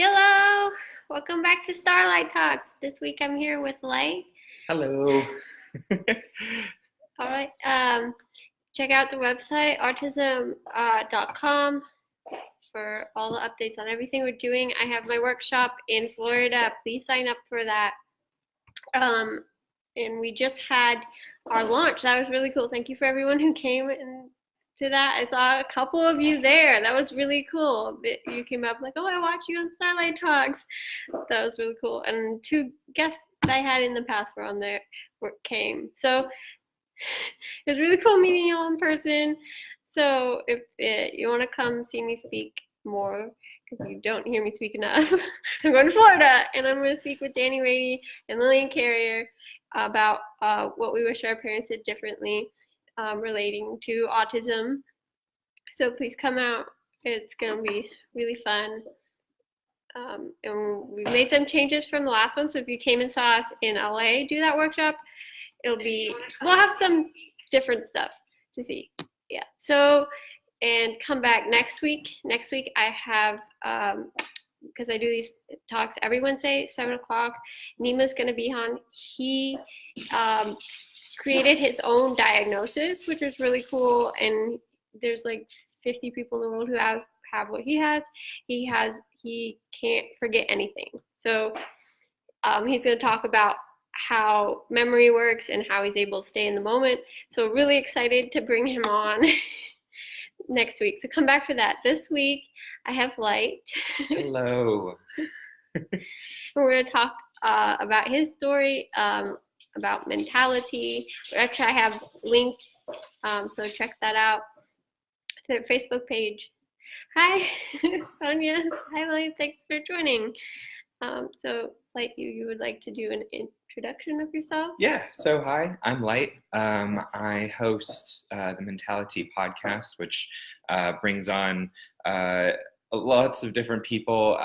Hello, welcome back to Starlight Talks. This week I'm here with Light. Hello. All right, check out the website autism.com for all the updates on everything we're doing. I have my workshop in Florida. Please sign up for that. And we just had our launch. That was really cool. Thank you for everyone who came and to that. I saw a couple of you there. That was really cool. You came up like, oh, I watch you on Starlight Talks. That was really cool. And two guests I had in the past were on there, came. So it was really cool meeting you all in person. So if you want to come see me speak more, because you don't hear me speak enough, I'm going to Florida, and I'm going to speak with Danny Rady and Lillian Carrier about what we wish our parents did differently relating to autism. So please come out. It's going to be really fun. And we've made some changes from the last one. So if you came and saw us in LA do that workshop, we'll have some different stuff to see. Yeah. So, and come back next week. Next week I have, because I do these talks every Wednesday, 7 o'clock, Nima's going to be on. He created his own diagnosis, which was really cool. And there's like 50 people in the world who have what he has. He can't forget anything. So he's going to talk about how memory works and how he's able to stay in the moment. So really excited to bring him on next week. So come back for that. This week I have Light. Hello. We're going to talk about his story, about mentality. Actually, I have linked, so check that out. The Facebook page. Hi, Sonia. Hi, Light. Thanks for joining. So, Light, you would like to do an introduction of yourself? Yeah. So hi, I'm Light. I host the Mentality podcast, which brings on lots of different people.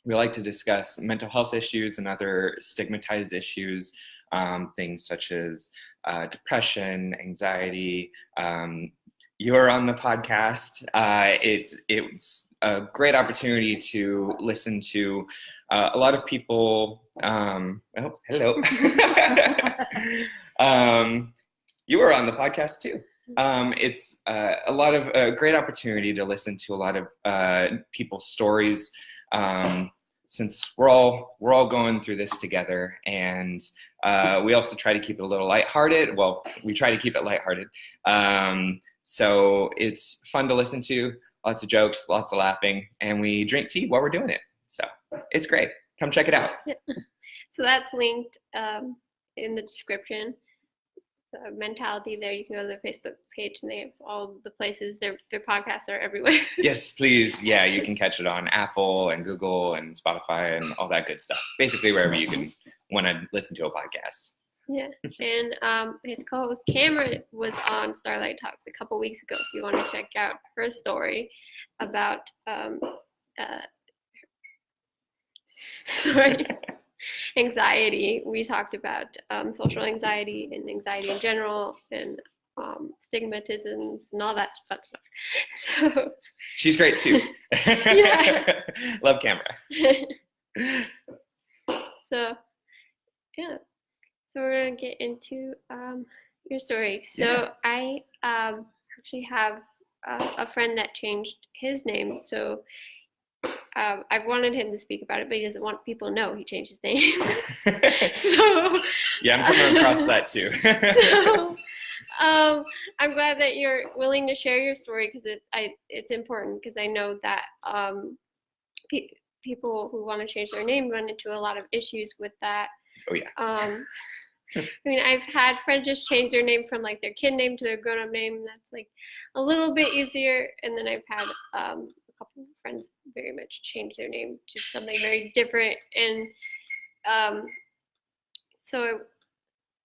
We like to discuss mental health issues and other stigmatized issues, things such as depression, anxiety. You're on the podcast. It's a great opportunity to listen to a lot of people. Oh, hello. You were on the podcast too. It's a lot of a great opportunity to listen to a lot of people's stories. Since we're all going through this together, and we also try to keep it a little lighthearted. Well, we try to keep it lighthearted. So it's fun to listen to, lots of jokes, lots of laughing, and we drink tea while we're doing it. So it's great. Come check it out. So that's linked in the description. Mentality there. You can go to their Facebook page and they have all the places. Their podcasts are everywhere. Yes, please. Yeah, you can catch it on Apple and Google and Spotify and all that good stuff. Basically wherever you can want to listen to a podcast. Yeah, and his co-host Cameron was on Starlight Talks a couple weeks ago. If you want to check out her story about anxiety. We talked about social anxiety and anxiety in general, and stigmatisms and all that fun stuff. So she's great too. Yeah. Love camera. So yeah. So we're gonna get into your story. So yeah. I actually have a friend that changed his name. So I've wanted him to speak about it, but he doesn't want people to know he changed his name. So yeah, I'm coming across that too. So I'm glad that you're willing to share your story, because it's important, because I know that people who want to change their name run into a lot of issues with that. Oh yeah. I mean, I've had friends just change their name from like their kid name to their grown-up name, and that's like a little bit easier. And then I've had a couple of friends very much change their name to something very different. And so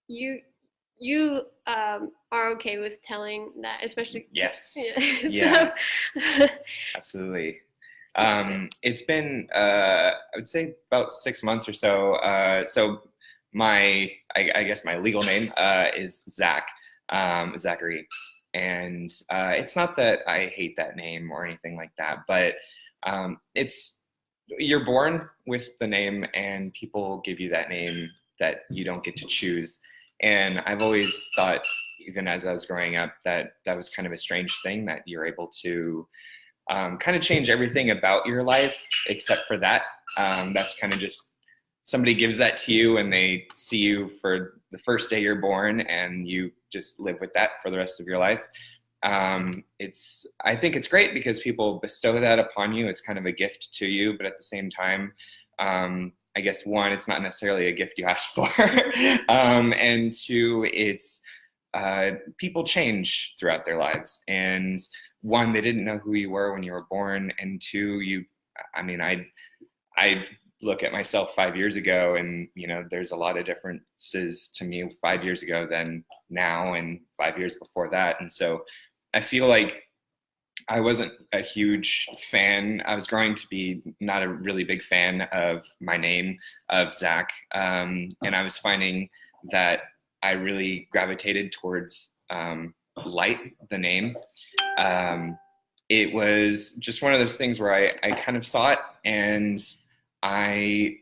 you are okay with telling that, especially? Yes. Yeah. So, absolutely. It's been I would say about 6 months or so. So I guess my legal name is Zach, Zachary, and it's not that I hate that name or anything like that, but it's you're born with the name, and people give you that name that you don't get to choose. And I've always thought, even as I was growing up, that that was kind of a strange thing, that you're able to kind of change everything about your life except for that. That's kind of just, somebody gives that to you and they see you for the first day you're born, and you just live with that for the rest of your life. I think it's great because people bestow that upon you. It's kind of a gift to you, but at the same time, I guess one, it's not necessarily a gift you asked for, and two, it's people change throughout their lives, and one, they didn't know who you were when you were born, and two, I look at myself 5 years ago, and there's a lot of differences to me 5 years ago than now, and 5 years before that. And so I feel like I wasn't a huge fan. I was growing to be not a really big fan of my name, of Zach, and I was finding that I really gravitated towards Light, the name. It was just one of those things where I kind of saw it, and I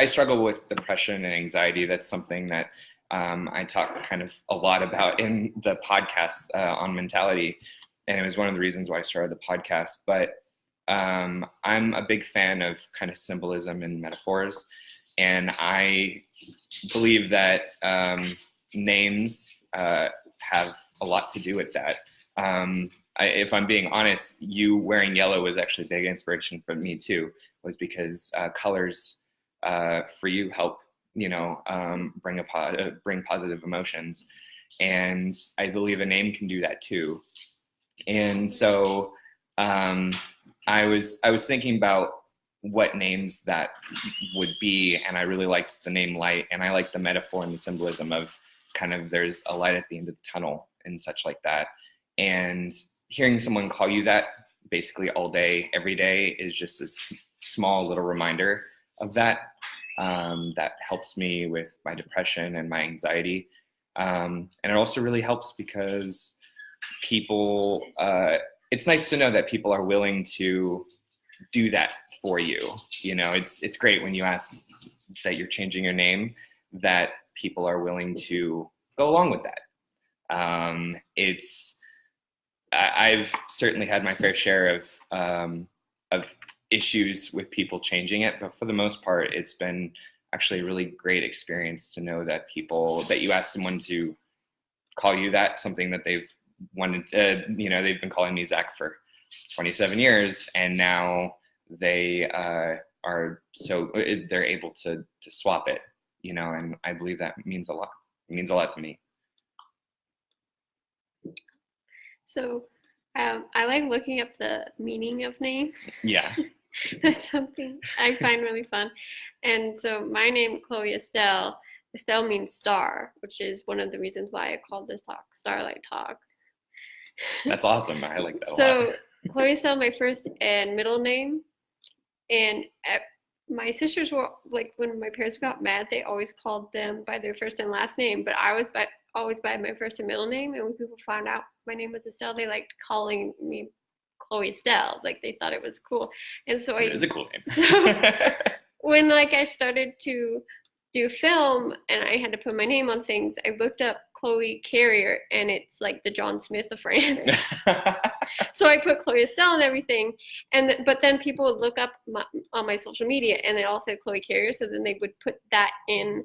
struggle with depression and anxiety. That's something that I talk kind of a lot about in the podcast on mentality, and it was one of the reasons why I started the podcast. But I'm a big fan of kind of symbolism and metaphors, and I believe that names have a lot to do with that. If I'm being honest, you wearing yellow was actually a big inspiration for me too, was because colors for you help, bring positive emotions. And I believe a name can do that too. And so I was thinking about what names that would be, and I really liked the name Light, and I like the metaphor and the symbolism of kind of there's a light at the end of the tunnel and such like that. And hearing someone call you that basically all day, every day, is just a small little reminder of that. That helps me with my depression and my anxiety. And it also really helps because people, it's nice to know that people are willing to do that for you. It's great when you ask that you're changing your name, that people are willing to go along with that. I've certainly had my fair share of issues with people changing it, but for the most part, it's been actually a really great experience to know that you ask someone to call you that, something that they've wanted to, they've been calling me Zach for 27 years, and now they they're able to swap it, and I believe that means a lot. It means a lot to me. So I like looking up the meaning of names. Yeah. That's something I find really fun. And so my name, Chloe Estelle means star, which is one of the reasons why I called this talk Starlight Talks. That's awesome. I like that a lot. So Chloe Estelle, my first and middle name. And my sisters were like, when my parents got mad, they always called them by their first and last name, but I was always by my first and middle name. And when people found out my name was Estelle, they liked calling me Chloe Estelle. Like, they thought it was cool. And so it is a cool name. So when I started to do film and I had to put my name on things, I looked up Chloe Carrier, and it's like the John Smith of France. So I put Chloe Estelle and everything, but then people would look up on my social media, and it all said Chloe Carrier. So then they would put that in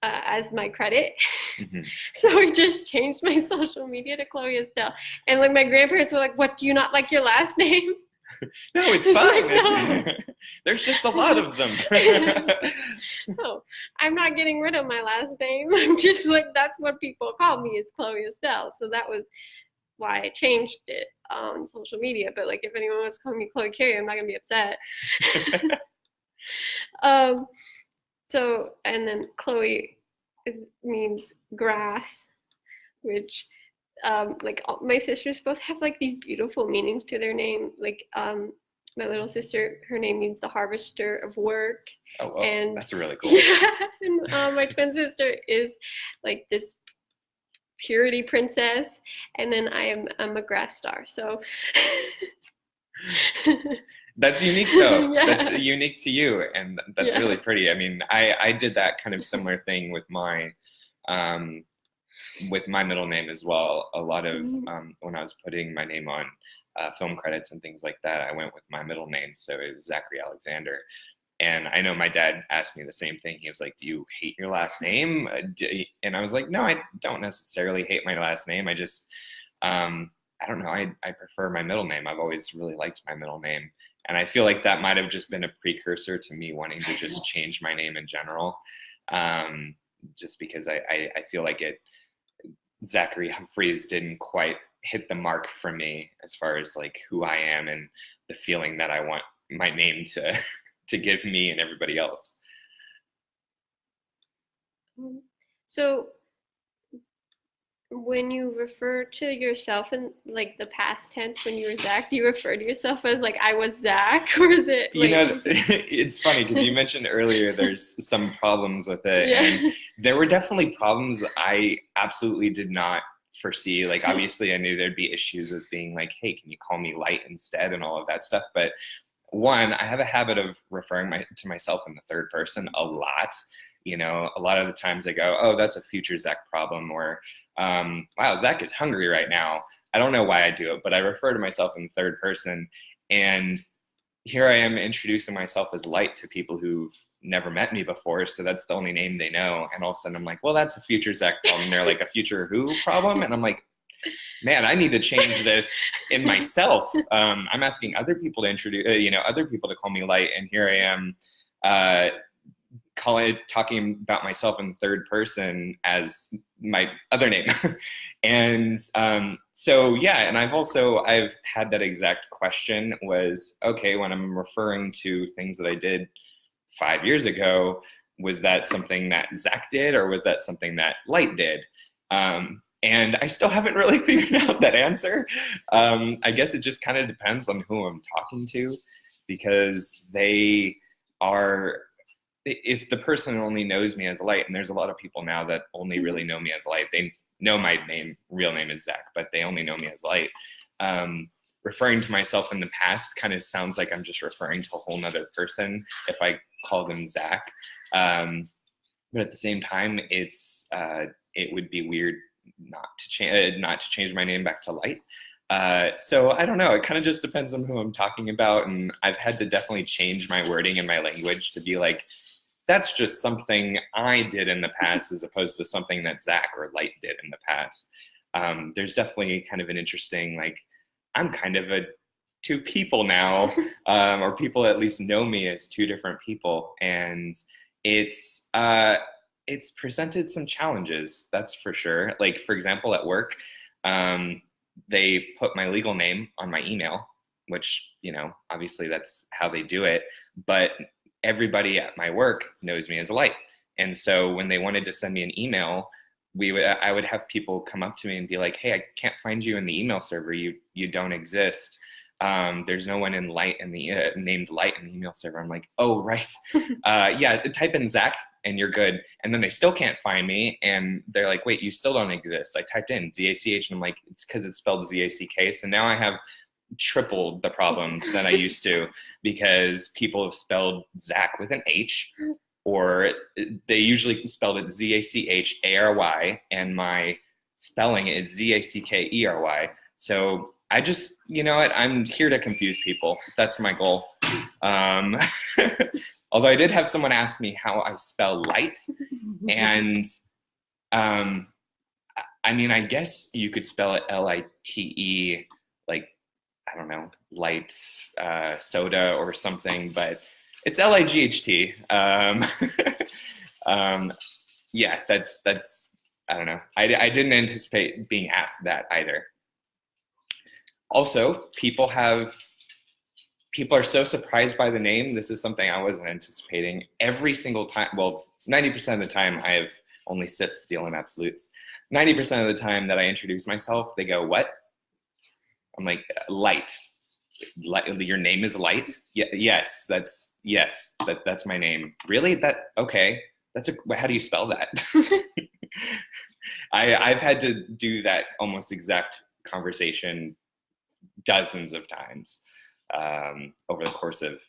as my credit. Mm-hmm. So I just changed my social media to Chloe Estelle, and my grandparents were like, "What? Do you not like your last name?" No, it's fine. No. There's just a lot of them. No, I'm not getting rid of my last name. I'm just that's what people call me, is Chloe Estelle. So that was why I changed it on social media. But if anyone wants to call me Chloe Carey, I'm not gonna be upset. So, and then Chloe means grass, which my sisters both have these beautiful meanings to their name. My little sister, her name means the harvester of work. Oh, wow. And that's really cool. Yeah, and my twin sister is this purity princess, and then I'm a grass star. So That's unique though. That's Yeah. unique to you, and that's Yeah. really pretty. I mean, I did that kind of similar thing um, with my middle name as well. A lot of Mhm. when I was putting my name on film credits and things like that, I went with my middle name, so it was Zachary Alexander. And I know my dad asked me the same thing. He was like, "Do you hate your last name?" And I was like, "No, I don't necessarily hate my last name. I just, I don't know. I prefer my middle name. I've always really liked my middle name, and I feel like that might have just been a precursor to me wanting to just change my name in general, um, just because I feel like it Zachary Humphreys didn't quite hit the mark for me as far as like who I am and the feeling that I want my name to to give me and everybody else. So when you refer to yourself in like the past tense when you were Zach, do you refer to yourself as like I was Zach, or is it You like know, it's funny because you mentioned earlier there's some problems with it, and yeah. there were definitely problems I absolutely did not foresee. Like, obviously, I knew there'd be issues with being like, hey, can you call me Light instead, and all of that stuff. But one, I have a habit of referring to myself in the third person a lot. You know, a lot of the times I go, oh, that's a future Zach problem, or wow, Zach is hungry right now. I don't know why I do it, but I refer to myself in the third person. And here I am introducing myself as Light to people who've never met me before, so that's the only name they know. And all of a sudden I'm like, well, that's a future Zach problem. And they're like, a future who problem? And I'm like, man, I need to change this in myself. I'm asking other people to introduce, other people to call me Light, and here I am uh, talking about myself in the third person as my other name. And so yeah, and I've had that exact question was, okay, when I'm referring to things that I did 5 years ago, was that something that Zach did, or was that something that Light did? And I still haven't really figured out that answer. I guess it just kind of depends on who I'm talking to, because they are, if the person only knows me as Light, and there's a lot of people now that only really know me as Light, they know my real name is Zach, but they only know me as Light. Referring to myself in the past kind of sounds like I'm just referring to a whole nother person if I call them Zach. But at the same time, it would be weird not to change my name back to Light. So I don't know. It kind of just depends on who I'm talking about, and I've had to definitely change my wording and my language to be like, that's just something I did in the past as opposed to something that Zach or Light did in the past. There's definitely kind of an interesting, like, I'm kind of a two people now, or people at least know me as two different people, and it's presented some challenges, that's for sure. Like, for example, at work, they put my legal name on my email, which, obviously that's how they do it, but everybody at my work knows me as Light. And so when they wanted to send me an email, I would have people come up to me and be like, hey, I can't find you in the email server. You don't exist. There's no one in Light in the named Light in the email server. I'm like, oh, right. Yeah, type in Zach and you're good. And then they still can't find me. And they're like, wait, you still don't exist. I typed in Z-A-C-H, and I'm like, it's because it's spelled Z-A-C-K. So now I have tripled the problems than I used to, because people have spelled Zach with an H, or they usually spelled it Z-A-C-H-A-R-Y, and my spelling is Z-A-C-K-E-R-Y. So I just, you know what, I'm here to confuse people. That's my goal. Although I did have someone ask me how I spell Light, and I mean, I guess you could spell it L-I-T-E, like, I don't know, Light soda or something, but it's L-I-G-H-T. Yeah, that's I don't know. I didn't anticipate being asked that either. Also, people are so surprised by the name. This is something I wasn't anticipating. Every single time, well, 90% of the time, I have only Siths deal in absolutes. 90% of the time that I introduce myself, they go, what? I'm like, Light. Your name is Light? Yes, that's my name. Really? Okay. How do you spell that? I've had to do that almost exact conversation dozens of times. over the course of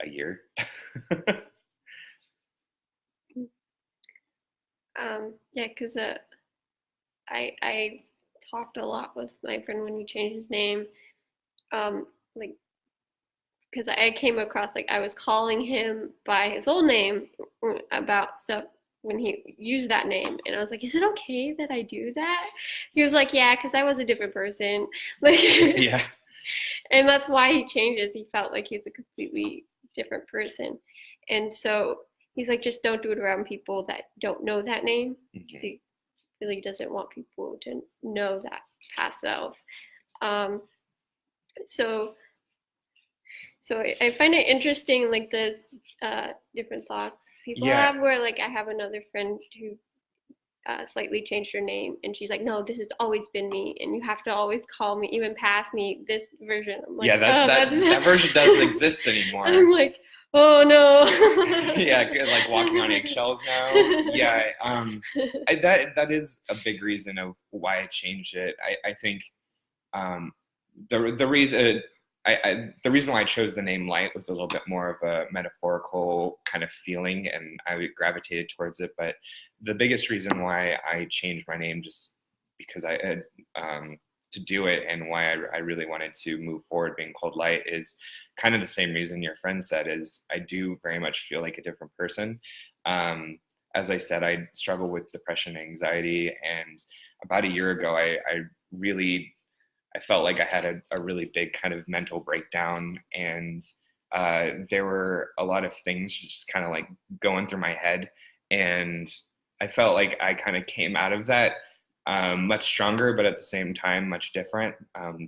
a year. Yeah, because I talked a lot with my friend when he changed his name, like because I came across like I was calling him by his old name about stuff when he used that name, and I was like, "Is it okay that I do that?" He was like, "Yeah, because I was a different person." Like, Yeah. and that's why he changes. He felt like he's a completely different person, and so he's like, "Just don't do it around people that don't know that name." Mm-hmm. He really doesn't want people to know that past self. Um, so So I find it interesting, like the different thoughts people Yeah. have. Where like I have another friend who slightly changed her name, and she's like, "No, this has always been me, and you have to always call me, even past me, this version." I'm like, Yeah, "Oh, that version doesn't exist anymore. I'm like, "Oh no." Yeah, like walking on eggshells now. Yeah, that is a big reason of why I changed it. I think um, the reason the reason why I chose the name Light was a little bit more of a metaphorical kind of feeling, and I gravitated towards it. But the biggest reason why I changed my name, just because I had to do it, and why I really wanted to move forward being called Light, is kind of the same reason your friend said. Is I do very much feel like a different person. As I said, I struggle with depression and anxiety, and about a year ago, I felt like I had a really big kind of mental breakdown, and there were a lot of things just kind of like going through my head, and I felt like I kind of came out of that much stronger, but at the same time much different.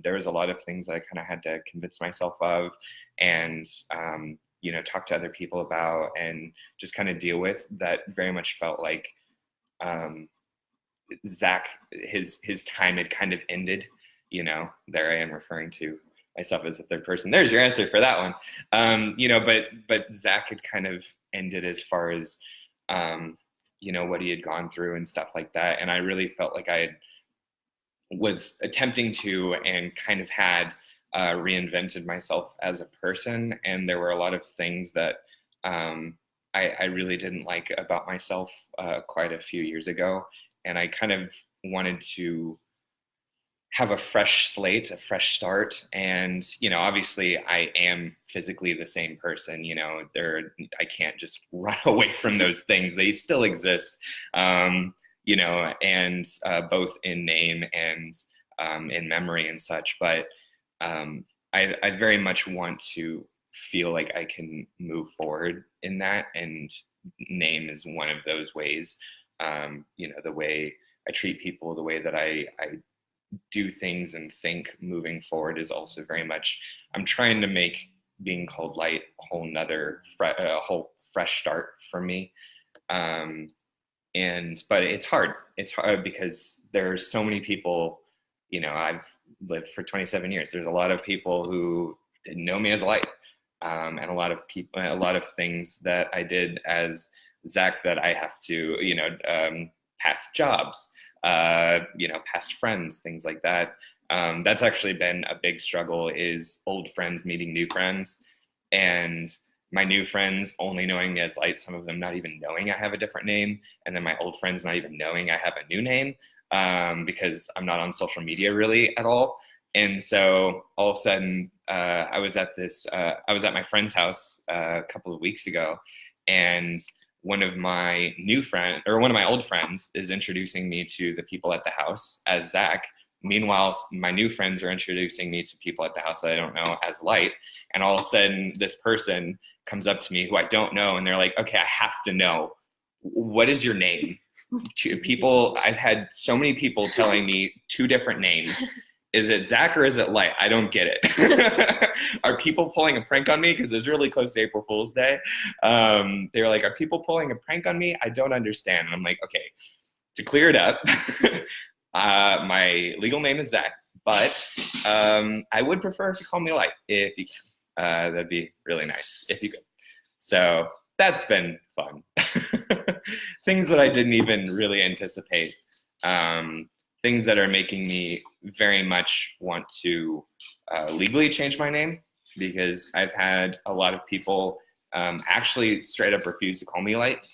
There was a lot of things that I kind of had to convince myself of, and talk to other people about, and just kind of deal with, that very much felt like Zach, his time had kind of ended. There I am referring to myself as a third person. There's your answer for that one. But Zach had kind of ended as far as what he had gone through and stuff like that. And I really felt like was attempting to, and kind of had reinvented myself as a person. And there were a lot of things that I really didn't like about myself quite a few years ago. And I kind of wanted to have a fresh slate, a fresh start. And, obviously I am physically the same person, I can't just run away from those things. They still exist, and both in name and in memory and such. But I very much want to feel like I can move forward in that. And name is one of those ways. The way I treat people, the way that I do things and think moving forward is also very much, I'm trying to make being called Light a whole fresh start for me. But it's hard. It's hard because there's so many people, I've lived for 27 years. There's a lot of people who didn't know me as Light. And a lot of things that I did as Zach that I have to, past jobs, past friends, things like that. That's actually been a big struggle, is old friends meeting new friends, and my new friends only knowing me as Light, some of them not even knowing I have a different name, and then my old friends not even knowing I have a new name, because I'm not on social media really at all. And so all of a sudden, I was at my friend's house a couple of weeks ago, and one of my old friends is introducing me to the people at the house as Zach. Meanwhile, my new friends are introducing me to people at the house that I don't know as Light. And all of a sudden, this person comes up to me who I don't know, and they're like, "Okay, I have to know, what is your name?" I've had so many people telling me two different names. Is it Zach or is it Light? I don't get it. Are people pulling a prank on me? Because it's really close to April Fool's Day. They were like, "Are people pulling a prank on me? I don't understand." And I'm like, okay, to clear it up, my legal name is Zach, but I would prefer if you call me Light, if you can. That'd be really nice if you could. So that's been fun. Things that I didn't even really anticipate. Things that are making me very much want to legally change my name, because I've had a lot of people actually straight up refuse to call me Light.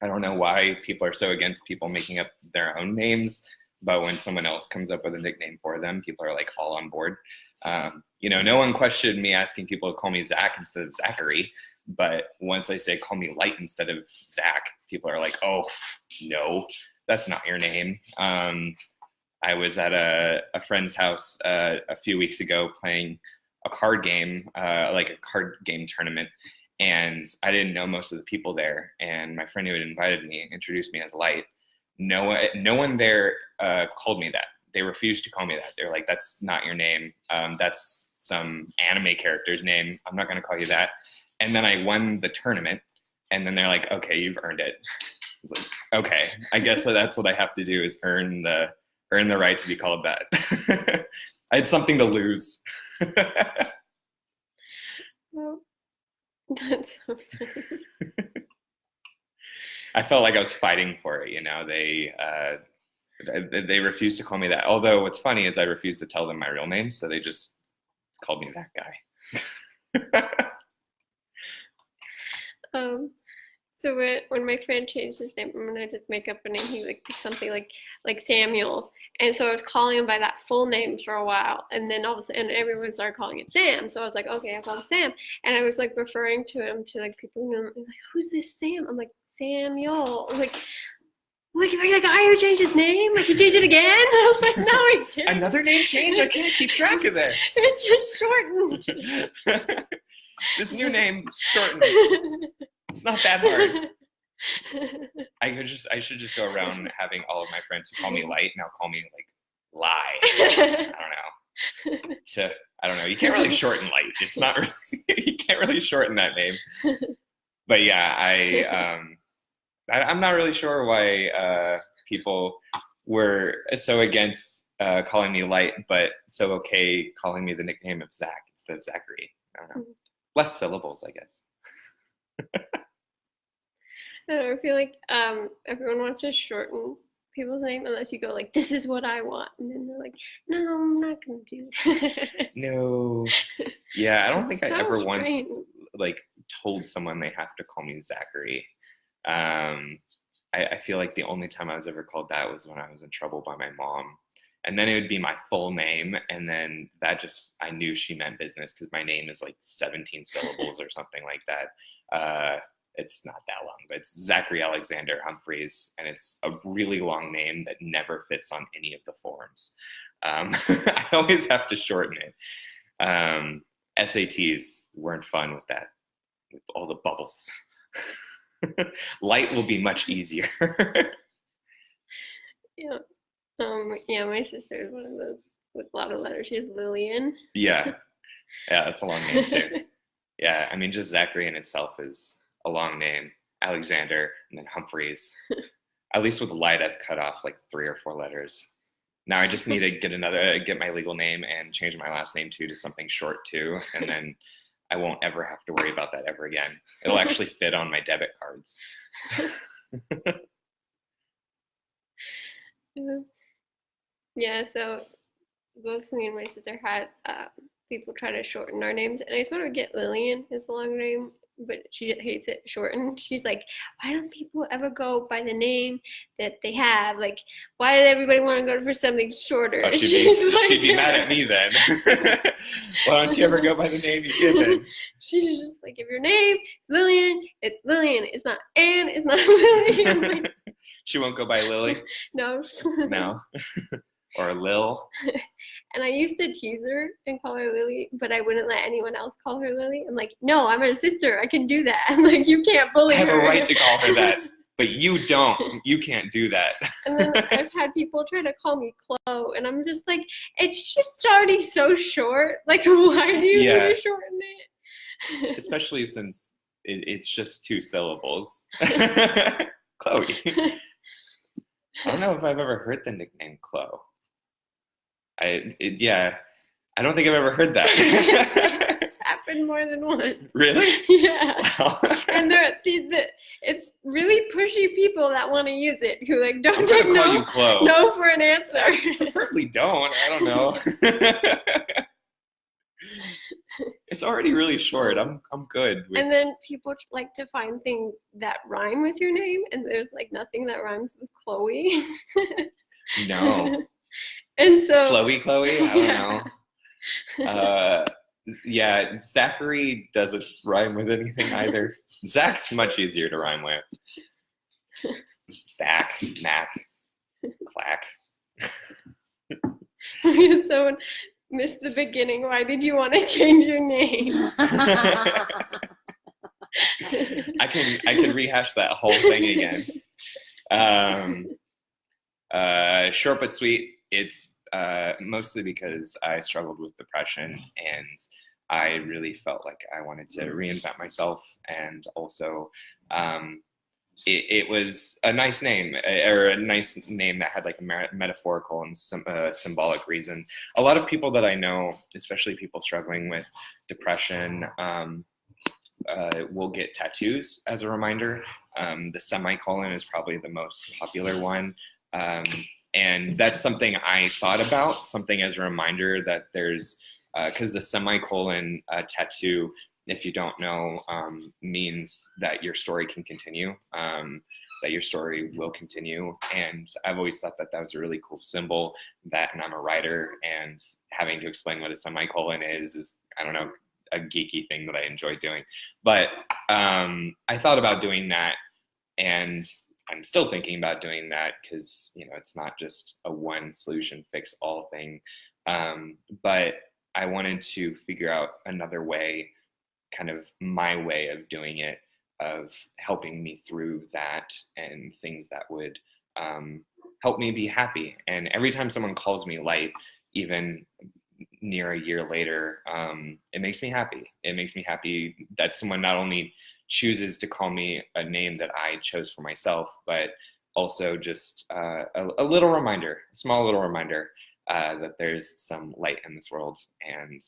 I don't know why people are so against people making up their own names, but when someone else comes up with a nickname for them, people are like all on board. No one questioned me asking people to call me Zach instead of Zachary, but once I say call me Light instead of Zach, people are like, oh, no, that's not your name. I was at a friend's house a few weeks ago playing a card game, like a card game tournament, and I didn't know most of the people there. And my friend who had invited me introduced me as Light. No one there called me that. They refused to call me that. They're like, that's not your name. That's some anime character's name. I'm not going to call you that. And then I won the tournament, and then they're like, okay, you've earned it. I was like, okay, I guess that's what I have to do, is earn the right to be called that. I had something to lose. Well, that's so funny. I felt like I was fighting for it. They refused to call me that. Although what's funny is I refused to tell them my real name, so they just called me that guy. So when my friend changed his name, I'm gonna just make up a name. He like something like Samuel, and so I was calling him by that full name for a while, and then all of a sudden everyone started calling him Sam. So I was like, okay, I'll call him Sam, and I was like referring to him to like people who know him. Like, who's this Sam? I'm like, Samuel. I was like the guy who changed his name? Like, he changed it again? I was like, no, he didn't. Another name change? I can't keep track of this. It just shortened. This new name shortened. It's not that hard. I should just go around having all of my friends who call me Light now call me like Lie. I don't know. You can't really shorten Light. It's not really, you can't really shorten that name. But yeah, I'm not really sure why people were so against calling me Light, but so okay calling me the nickname of Zach instead of Zachary. I don't know. Less syllables, I guess. I feel like everyone wants to shorten people's name unless you go like, this is what I want. And then they're like, no, I'm not going to do that. No. Yeah, I don't think I ever once like told someone they have to call me Zachary. I feel like the only time I was ever called that was when I was in trouble by my mom. And then it would be my full name. And then that just, I knew she meant business because my name is like 17 syllables or something like that. It's not that long, but it's Zachary Alexander Humphreys. And it's a really long name that never fits on any of the forms. I always have to shorten it. SATs weren't fun with that, with all the bubbles. Light will be much easier. Yeah. Yeah, my sister is one of those with a lot of letters. She has Lillian. Yeah, that's a long name too. Yeah, I mean, just Zachary in itself is a long name. Alexander and then Humphreys. At least with Light, I've cut off like 3 or 4 letters. Now I just need to get my legal name and change my last name to something short too, and then I won't ever have to worry about that ever again. It'll actually fit on my debit cards. Yeah, so both me and my sister had people try to shorten our names, and I sort of get Lillian is the long name, but she hates it shortened. She's like, why don't people ever go by the name that they have? Like, why did everybody want to go for something shorter? Oh, she'd be mad at me then. Why don't you ever go by the name you give it? She's just like, if your name is Lillian, it's Lillian. It's not Anne. It's not Lily. Like, she won't go by Lily? No. No. Or Lil. And I used to tease her and call her Lily, but I wouldn't let anyone else call her Lily. I'm like, no, I'm her sister. I can do that. I'm like, you can't bully her. I have a right to call her that, but you don't. You can't do that. And then I've had people try to call me Chloe, and I'm just like, it's just already so short. Like, why do you need to shorten it? Especially since it's just 2 syllables. Chloe. I don't know if I've ever heard the nickname Chloe. I don't think I've ever heard that. It's happened more than once. Really? Yeah. Wow. And it's really pushy people that want to use it who like don't take no, no for an answer. Preferably don't. I don't know. it's already really short. I'm good with. And then people like to find things that rhyme with your name, and there's like nothing that rhymes with Chloe. No. And so Flowy Chloe? I don't know. Yeah, Zachary doesn't rhyme with anything either. Zach's much easier to rhyme with. Back, Mac, Clack. Someone missed the beginning. Why did you want to change your name? I can rehash that whole thing again. Short but sweet. It's mostly because I struggled with depression, and I really felt like I wanted to reinvent myself, and also it was a nice name, or a nice name that had like a metaphorical and some symbolic reason. A lot of people that I know, especially people struggling with depression, will get tattoos as a reminder. The semicolon is probably the most popular one. And that's something I thought about, something as a reminder that there's, because the semicolon tattoo, if you don't know, means that your story can continue, that your story will continue. And I've always thought that that was a really cool symbol, that, and I'm a writer, and having to explain what a semicolon is, I don't know, a geeky thing that I enjoy doing. But I thought about doing that, and I'm still thinking about doing that, because, you know, it's not just a one solution fix all thing. But I wanted to figure out another way, kind of my way of doing it, of helping me through that, and things that would help me be happy. And every time someone calls me Light, even near a year later, it makes me happy. It makes me happy that someone not only chooses to call me a name that I chose for myself, but also just a little reminder, a small little reminder that there's some light in this world. And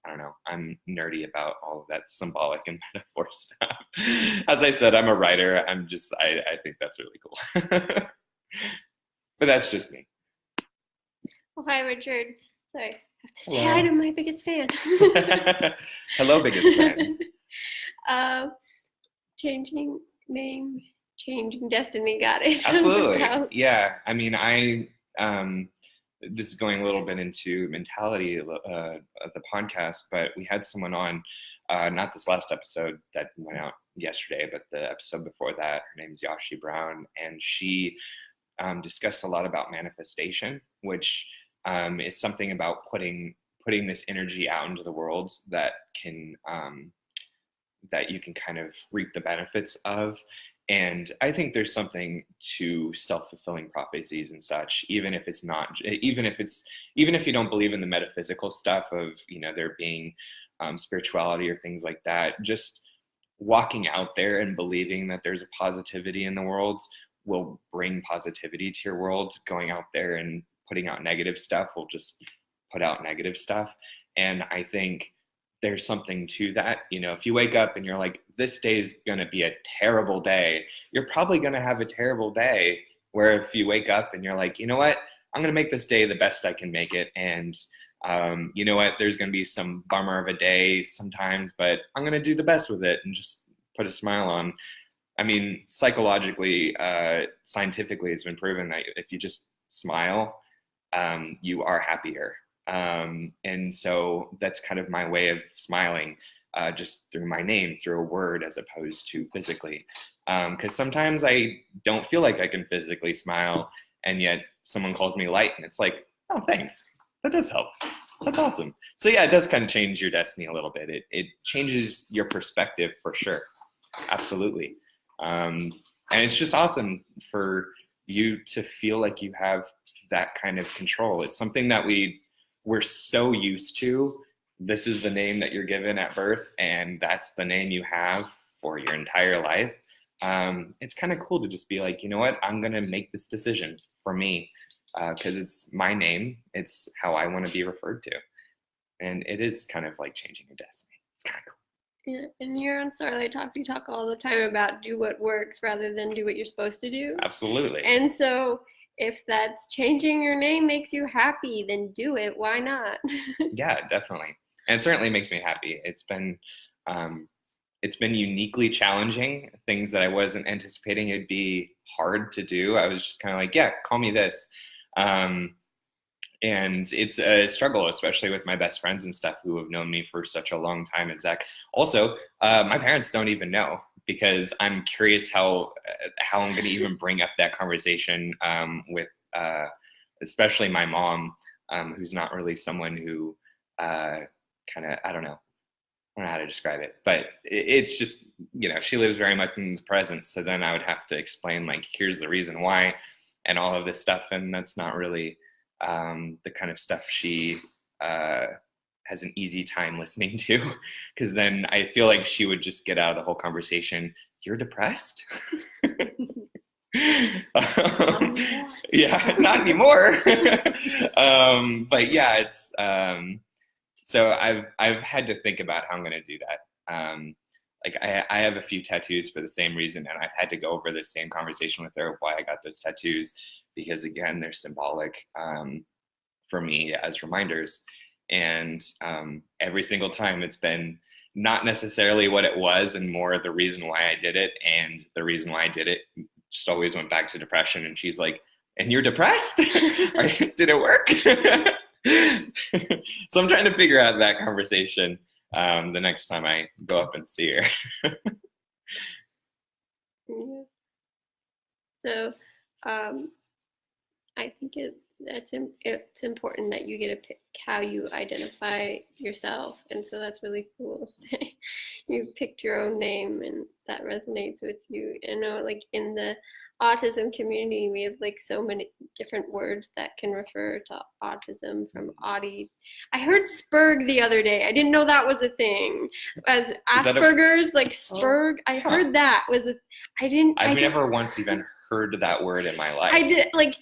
I don't know, I'm nerdy about all of that symbolic and metaphor stuff. As I said, I'm a writer. I think that's really cool. But that's just me. Oh, hi, Richard. Sorry, I have to say Hello. hi to my biggest fan. Hello, biggest fan. Changing name, changing destiny. Got it. Absolutely. Wow. Yeah. I mean, this is going a little bit into mentality of the podcast, but we had someone on, not this last episode that went out yesterday, but the episode before that. Her name is Yashi Brown, and she discussed a lot about manifestation, which is something about putting this energy out into the world that can that you can kind of reap the benefits of. And I think there's something to self-fulfilling prophecies and such, even if you don't believe in the metaphysical stuff of, you know, there being spirituality or things like that. Just walking out there and believing that there's a positivity in the world will bring positivity to your world. Going out there and putting out negative stuff will just put out negative stuff. And I think there's something to that. You know, if you wake up and you're like, this day is going to be a terrible day, you're probably going to have a terrible day. Where if you wake up and you're like, you know what, I'm going to make this day the best I can make it. And you know what, there's going to be some bummer of a day sometimes, but I'm going to do the best with it and just put a smile on. I mean, psychologically, scientifically, it's been proven that if you just smile, you are happier. And so that's kind of my way of smiling, just through my name, through a word, as opposed to physically. Because sometimes I don't feel like I can physically smile, and yet someone calls me Light, and it's like, oh, thanks. That does help. That's awesome. So yeah, it does kind of change your destiny a little bit. It changes your perspective for sure. Absolutely. And it's just awesome for you to feel like you have that kind of control. It's something that we're so used to. This is the name that you're given at birth, and that's the name you have for your entire life. It's kind of cool to just be like, you know what, I'm going to make this decision for me, because it's my name. It's how I want to be referred to. And it is kind of like changing your destiny. It's kind of cool. Yeah, and here on Starlight Talks, we talk all the time about do what works rather than do what you're supposed to do. Absolutely. And so if that's changing your name makes you happy, then do it. Why not? Yeah, definitely. and it certainly makes me happy. It's been uniquely challenging, things that I wasn't anticipating it'd be hard to do. I was just kind of like, yeah, call me this. Um, and it's a struggle, especially with my best friends and stuff who have known me for such a long time. And Zach, also, my parents don't even know, because I'm curious how I'm going to even bring up that conversation with especially my mom, who's not really someone who kind of, I don't know how to describe it, but it's just, she lives very much in the present. So then I would have to explain, like, here's the reason why and all of this stuff. And that's not really the kind of stuff she has an easy time listening to, because then I feel like she would just get out of the whole conversation. You're depressed? Yeah, not anymore. But yeah, it's so I've had to think about how I'm going to do that. Like I have a few tattoos for the same reason, and I've had to go over this same conversation with her of why I got those tattoos, because again, they're symbolic for me as reminders. And every single time it's been not necessarily what it was, and more the reason why I did it. And the reason why I did it just always went back to depression. And she's like, and you're depressed? Did it work? So I'm trying to figure out that conversation the next time I go up and see her. Yeah. So I think it's important that you get to pick how you identify yourself, and so that's really cool. You picked your own name, and that resonates with you. I know, like in the autism community, we have like so many different words that can refer to autism, from Audi. I heard Spurg the other day. I didn't know that was a thing. As Asperger's, like Spurg. I heard that was a. I've never once even heard that word in my life. I did like.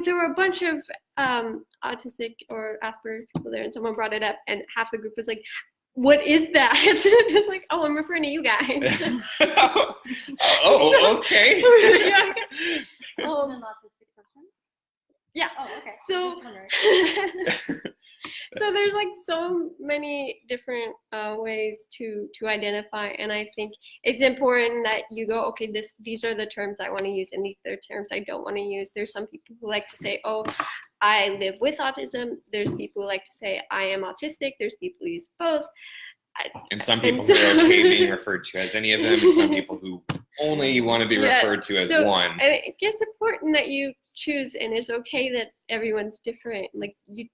There were a bunch of autistic or Asperger's people there, and someone brought it up, and half the group was like, what is that? Like, oh, I'm referring to you guys. Oh, okay. Yeah. An autistic person? Yeah. Oh, okay. So there's like so many different ways to identify, and I think it's important that you go, okay, these are the terms I want to use, and these are the terms I don't want to use. There's some people who like to say, oh, I live with autism. There's people who like to say I am autistic. There's people who use both. And some people who are okay being referred to as any of them, and some people who only want to be referred to as one. And it's important that you choose, and it's okay that everyone's different. Like, you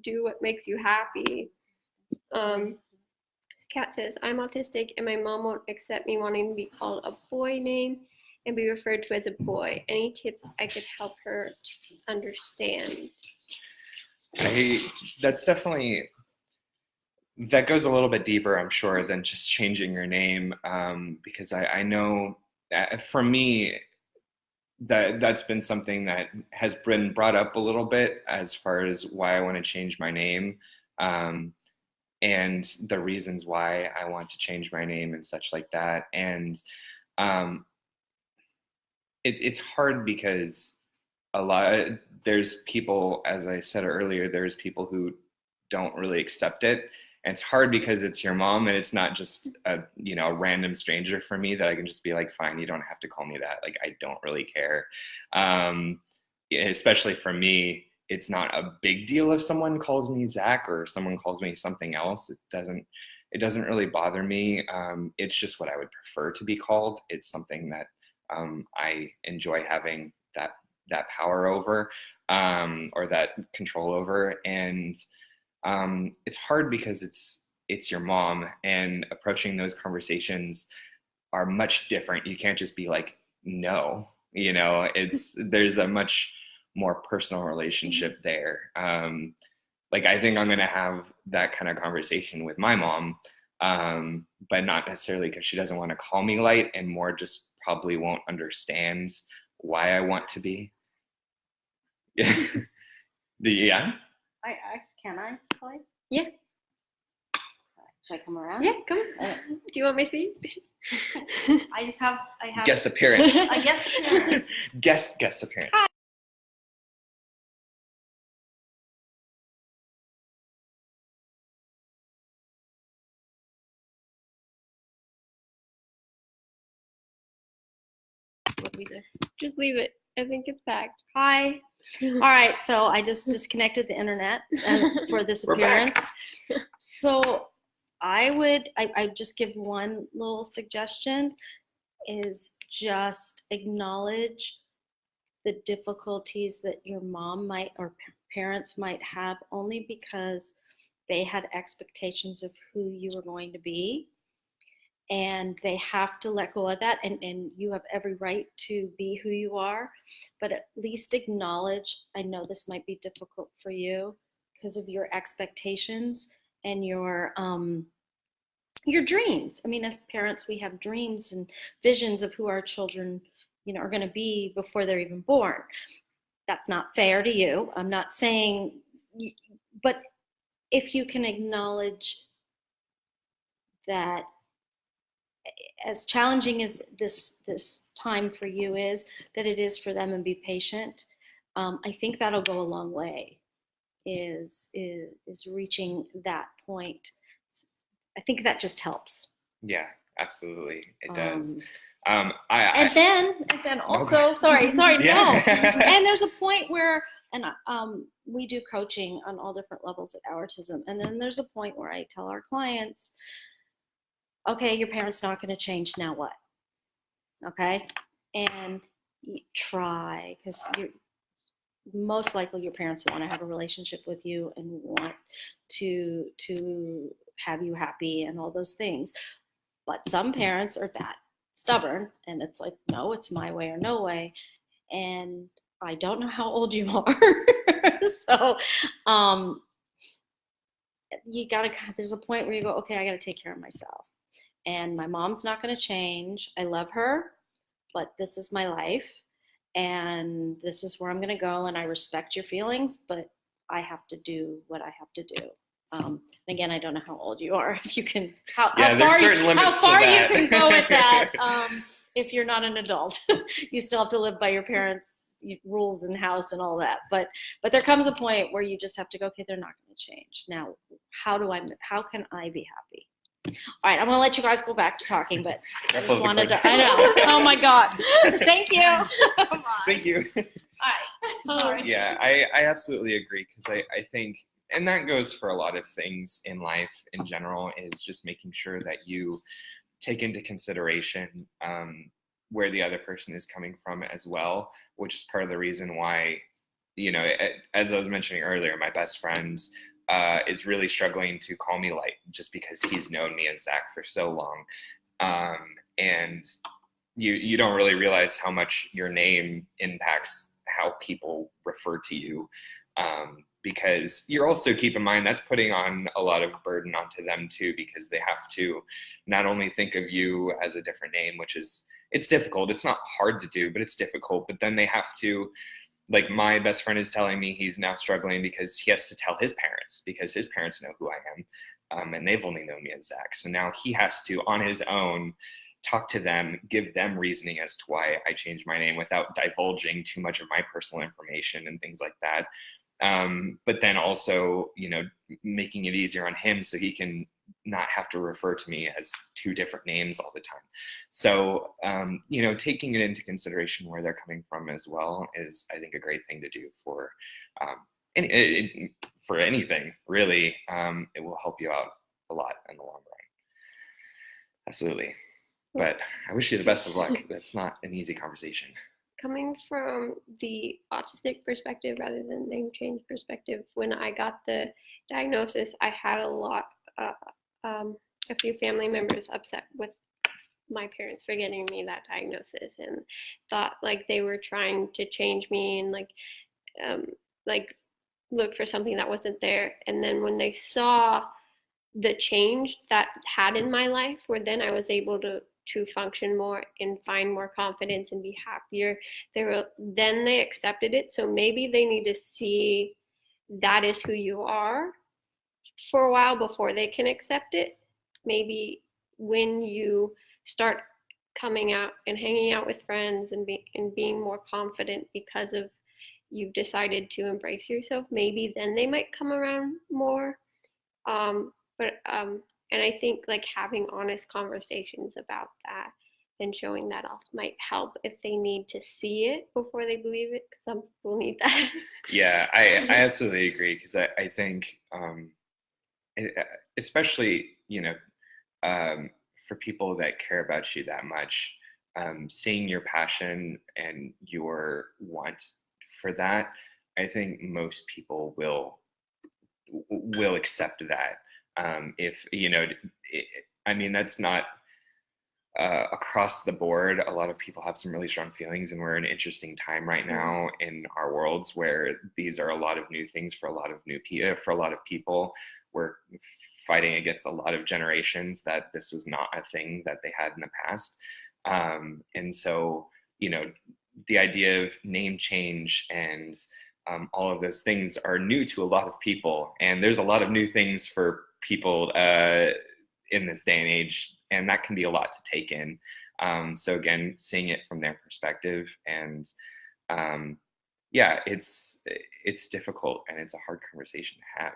do what makes you happy. Kat says, I'm autistic, and my mom won't accept me wanting to be called a boy name and be referred to as a boy. Any tips I could help her understand? That's definitely, that goes a little bit deeper, I'm sure, than just changing your name, because I know that for me, that's been something that has been brought up a little bit as far as why I want to change my name, and the reasons why I want to change my name and such like that. And it's hard because there's people, as I said earlier, there's people who don't really accept it. And it's hard because it's your mom, and it's not just a random stranger for me that I can just be like, fine, you don't have to call me that. Like, I don't really care. Especially for me, it's not a big deal if someone calls me Zach or someone calls me something else. It doesn't really bother me. It's just what I would prefer to be called. It's something that I enjoy having that power over, or that control over. And it's hard because it's your mom, and approaching those conversations are much different. You can't just be like, no, there's a much more personal relationship there. Like, I think I'm going to have that kind of conversation with my mom, but not necessarily because she doesn't want to call me Light, and more just probably won't understand why I want to be. Yeah. Can I play? Yeah. Should I come around? Yeah, come on. Do you want my seat? I have guest appearance. A guest appearance. Guest appearance. Hi. we do? Just leave it. I think it's packed. Hi. All right, so I just disconnected the internet for this We're appearance. back. So I just give one little suggestion is just acknowledge the difficulties that your mom might or parents might have only because they had expectations of who you were going to be. And they have to let go of that, and you have every right to be who you are, but at least acknowledge, I know this might be difficult for you because of your expectations and your dreams. I mean, as parents, we have dreams and visions of who our children, are going to be before they're even born. That's not fair to you. I'm not saying, but if you can acknowledge that as challenging as this time for you is, that it is for them, and be patient. I think that'll go a long way. Is reaching that point. I think that just helps. Yeah, absolutely, it does. And then also, sorry, Yeah. no. And there's a point where, and we do coaching on all different levels at Autism, and then there's a point where I tell our clients, okay, your parent's not going to change, now what? Okay? And you try, because most likely your parents want to have a relationship with you and want to have you happy and all those things. But some parents are that stubborn, and it's like, no, it's my way or no way. And I don't know how old you are. So you got to, there's a point where you go, okay, I got to take care of myself. And my mom's not going to change. I love her, but this is my life, and this is where I'm going to go, and I respect your feelings, but I have to do what I have to do. Again, I don't know how old you are. If you can, how far you can go with that. If you're not an adult, you still have to live by your parents' rules and house and all that. But there comes a point where you just have to go, okay, they're not going to change. Now, how can I be happy? All right, I'm going to let you guys go back to talking, but I just wanted to, I know. Oh my God. Thank you. Thank you. All right. Sorry. Yeah, I absolutely agree, because I think, and that goes for a lot of things in life in general, is just making sure that you take into consideration where the other person is coming from as well, which is part of the reason why, as I was mentioning earlier, my best friend is really struggling to call me Light, just because he's known me as Zach for so long. And you don't really realize how much your name impacts how people refer to you. Because you're also, keep in mind, that's putting on a lot of burden onto them too, because they have to not only think of you as a different name, which is, it's difficult. It's not hard to do, but it's difficult. But then they have to, like, my best friend is telling me he's now struggling because he has to tell his parents, because his parents know who I am, and they've only known me as Zach. So now he has to, on his own, talk to them, give them reasoning as to why I changed my name without divulging too much of my personal information and things like that. But then also, making it easier on him so he can not have to refer to me as two different names all the time. So, taking it into consideration where they're coming from as well is, I think, a great thing to do for anything, really. It will help you out a lot in the long run. Absolutely. But I wish you the best of luck. That's not an easy conversation. Coming from the autistic perspective rather than name change perspective, when I got the diagnosis, I had a few family members upset with my parents for getting me that diagnosis, and thought like they were trying to change me and like look for something that wasn't there. And then when they saw the change that had in my life, where then I was able to function more and find more confidence and be happier, then they accepted it. So maybe they need to see that is who you are for a while before they can accept it. Maybe when you start coming out and hanging out with friends and being more confident because of you've decided to embrace yourself, maybe then they might come around more. And I think like having honest conversations about that and showing that off might help if they need to see it before they believe it, because some people need that. Yeah, I absolutely agree, because I think, especially, for people that care about you that much, seeing your passion and your want for that, I think most people will accept that. If I mean, that's not across the board. A lot of people have some really strong feelings, and we're in an interesting time right now in our worlds where these are a lot of new things for a lot of people. We're fighting against a lot of generations that this was not a thing that they had in the past. And so, the idea of name change and all of those things are new to a lot of people. And there's a lot of new things for people in this day and age, and that can be a lot to take in. So again, seeing it from their perspective, and yeah, it's difficult, and it's a hard conversation to have.